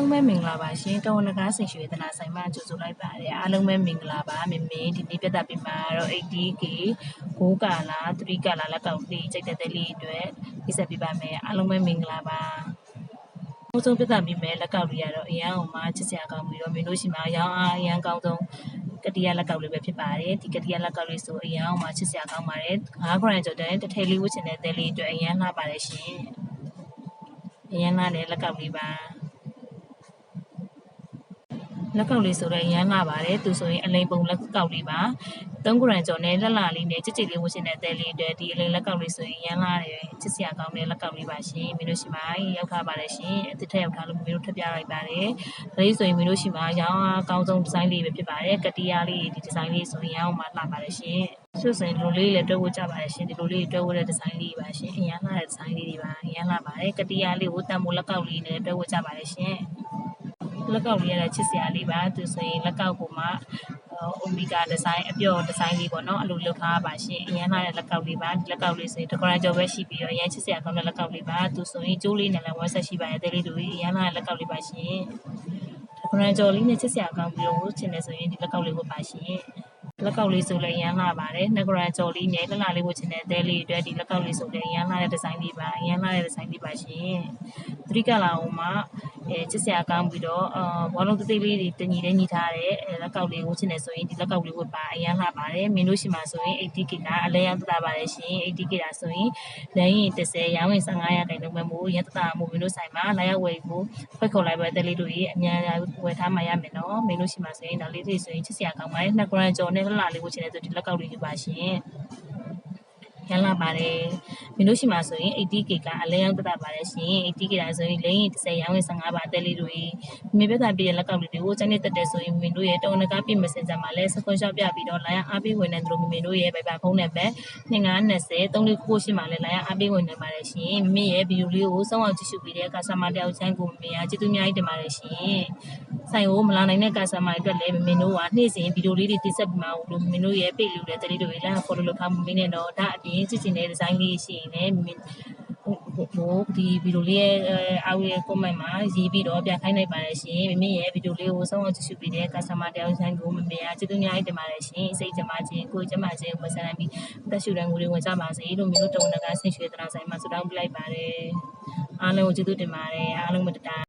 လုံးပဲမင်္ဂလာပါရှင်တော်ဝန်ကားဆင်ရွှေသနာဆိုင်မှကြိုဆိုလိုက်ပါတယ်အားလုံးပဲမင်္ဂလာပါမေမေဒီနေ့ပြသပေးမှာတော့ 80K 6ကာလာ3ကာလာလက်ကောက်လေးစိတ်သက်သက်လေးအတွက်ပြဆက်ပေးပါမယ်အားလုံးပဲမင်္ဂလာပါအဆုံးပြသပေးမယ်လက်ကောက်လေးကတော့အရန်အောင်မှချစ်စရာကောင်းပြီးတော့မင်းတို့ရှိမှရောင်းအားအရန်ကောင်းဆုံးကတိယလက်ကောက်လေးပဲဖြစ်ပါတယ်ဒီကတိယလက်ကောက်လေးဆိုအရန်အောင်မှချစ်စရာကောင်းပါတယ်9 gram ကျော်တဲ့တစ်ထည်လေးဝတ်ချင်တဲ့တဲလေးအတွက်အရန်လှပါတယ်ရှင်အရန်လှတဲ့လက်ကောက်လေးပါလက်ကောက်လေးဆိုတော့ရမ်းလာပါတယ်သူဆိုရင်အလိမ်ပုံလက်ကောက်လေးပါ3 gram ကျော်နဲ့လက်လာလေးနဲ့ကြစ်ကြစ်လေးဝှရှင်တဲ့တဲလေးတွေဒီအလိမ်လက်ကောက်လေးဆိုရင်ရမ်းလာတယ်ချစ်စရာကောင်းတဲ့လက်ကောက်လေးပါရှင်မင်းတို့ရှိမှရောက်ထားပါတယ်ရှင်အစ်စ်ထက်ရောက်ထားလို့မင်းတို့ထပ်ပြလိုက်ပါတယ်ဒါလေးဆိုရင်မင်းတို့ရှိမှရောင်းအားအကောင်းဆုံးဒီဇိုင်းလေးပဲဖြစ်ပါတယ်ကတိယာလေးဒီဒီဇိုင်းလေးဆိုရင်ရောင်းမှလှပါတယ်ရှင်ဆိုရင်လိုလေးလည်းတွဲဝတ်ကြပါတယ်ရှင်ဒီလိုလေးတွဲဝတ်တဲ့ဒီဇိုင်းလေးပါရှင်အရန်လှတဲ့ဒီဇိုင်းလေးတွေပါအရန်လှပါတယ်ကတိယာလေးကိုတန်မိုးလက်ကောက်လေးနဲ့တွဲဝတ်ကြပါတယ်ရှင်လက်ကောက်လေးရတဲ့ချစ်စရာလေးပါသူဆိုရင်လက်ကောက်ကိုမှအိုမီဂါဒီဇိုင်းအပျော်ဒီဇိုင်းလေးပေါ့နော်အဲ့လိုလုပ်ထားပါရှင်အရန်လာတဲ့လက်ကောက်လေးပါဒီလက်ကောက်လေးဆိုရင်တဂရန်ကျော်ပဲရှိပြီးတော့အရန်ချစ်စရာကောင်းတဲ့လက်ကောက်လေးပါသူဆိုရင်ကျိုးလေးနဲ့လည်းဝက်ဆက်ရှိပါတယ်တဲလေးတို့အရန်လာတဲ့လက်ကောက်လေးပါရှင်တဂရန်ကျော်လေးနဲ့ချစ်စရာကောင်းပြီးတော့ဝတ်ချင်တယ်ဆိုရင်ဒီလက်ကောက်လေးဝတ်ပါရှင်လက်ကောက်လေးဆိုလည်းရမ်းလာပါတယ်နှစ် gram ကျော်လေးနဲ့လက်လာလေးဝတ်ချင်တဲ့တဲလေးအတွက်ဒီလက်ကောက်လေးဆိုလည်းရမ်းလာတဲ့ဒီဇိုင်းလေးပါရမ်းလာတဲ့ဒီဇိုင်းလေးပါရှင်3 ကလာအောင်မှချစ်စရာကောင်းပြီးတော့ဘောလုံးသေးသေးလေးတွေတညီတဲ့ညီထားတဲ့လက်ကောက်လေးဝတ်ချင်တယ်ဆိုရင်ဒီလက်ကောက်လေးဝတ်ပါအရန်လာပါတယ်မင်းတို့ရှိမှဆိုရင် 80K ကအလဲရန်တတာပါတယ်ရှင် 80K တာဆိုရင်လဲရင်30ရောင်းရင်15ရာခိုင်နှုန်းပဲမို့ရန်တတာမို့မင်းတို့ဆိုင်မှာလာရောက်ဝယ်ဖို့ဖိတ်ခေါ်လိုက်ပါတဲလေးတို့ရေအများကြီးဝယ်ထားမှရမယ်နော်မင်းတို့ရှိမှဆိုရင်ဒါလေးတွေဆိုရင်ချစ်စရာကောင်းပါတယ်2 gram ကျော်နဲ့လာလေးဝတ်ချင်တဲ့ဆိုဒီလက်ကောက်လေးယူပါရှင်ရန်လာပါတယ်မင်းတို့ရှိမှဆိုရင် 80K ကအလဲရောက်တတ်ပါတယ်ရှင် 80K ဒါဆိုရင်လိမ့်ရင်30ရောင်းရင်15ပါအသက်လေးတွေမြေပြဿနာပြည့်ရဲ့လက်ကောက်လေးတွေကိုစနေတက်တဲ့ဆိုရင်မင်းတို့ရဲ့တုံနကားပြည့်မစင်စမှာလဲစကွန်ရှော့ပြပြီးတော့လာရအားပေးဝင်နေတယ်လို့မင်းတို့ရဲ့ဗိုက်ပါဖုန်းနဲ့ပဲ2920 3498ရှိမှလဲလာရအားပေးဝင်နေပါတယ်ရှင်မင်းရဲ့ဗီဒီယိုလေးကိုစောင့်အောင်ကြည့်ရှုပြီးတဲ့ကာဆာမာတယောက်ချမ်းကိုမင်းအားကျေးဇူးအများကြီးတင်ပါတယ်ရှင်ဆိုင်ကိုမလာနိုင်တဲ့ကာဆာမာအတွက်လည်းမင်းတို့ကနေ့စဉ်ဗီဒီယိုလေးတွေတင်ဆက်ပြီးမှလို့မင်းတို့ရဲ့ပေလူတဲ့တလေးတွေလည်း follow လုပ်ထားမှုမင်းနဲ့တော့ဒါအပြင်ကြည့်ချင်တဲ့ဒီဇိုင်းလေးရှိရင်လည်းဟိုဒီဗီဒီယိုလေးရဲ့အောက်ရဲ့ comment မှာရေးပြီးတော့ပြခိုင်းလိုက်ပါတယ်ရှင်မမေရဲ့ဗီဒီယိုလေးကိုစောင့်အောင်ကြည့်ရှုပေးတဲ့ customer တယောက်ဆိုင်ကိုမမေအားကျေးဇူးများတင်ပါတယ်ရှင်စိတ်ကြမ်းခြင်းကိုယ်ကြမ်းခြင်းကိုဆက်နိုင်ပြီးတက်ရှူတဲ့ငွေတွေဝင်ကြပါစေလို့မျိုးတုံးတကားဆင်ရွှေတနာဆိုင်မှာဆုတောင်းပေးလိုက်ပါတယ်အားလုံးကိုကျေးဇူးတင်ပါတယ်အားလုံးမတတာ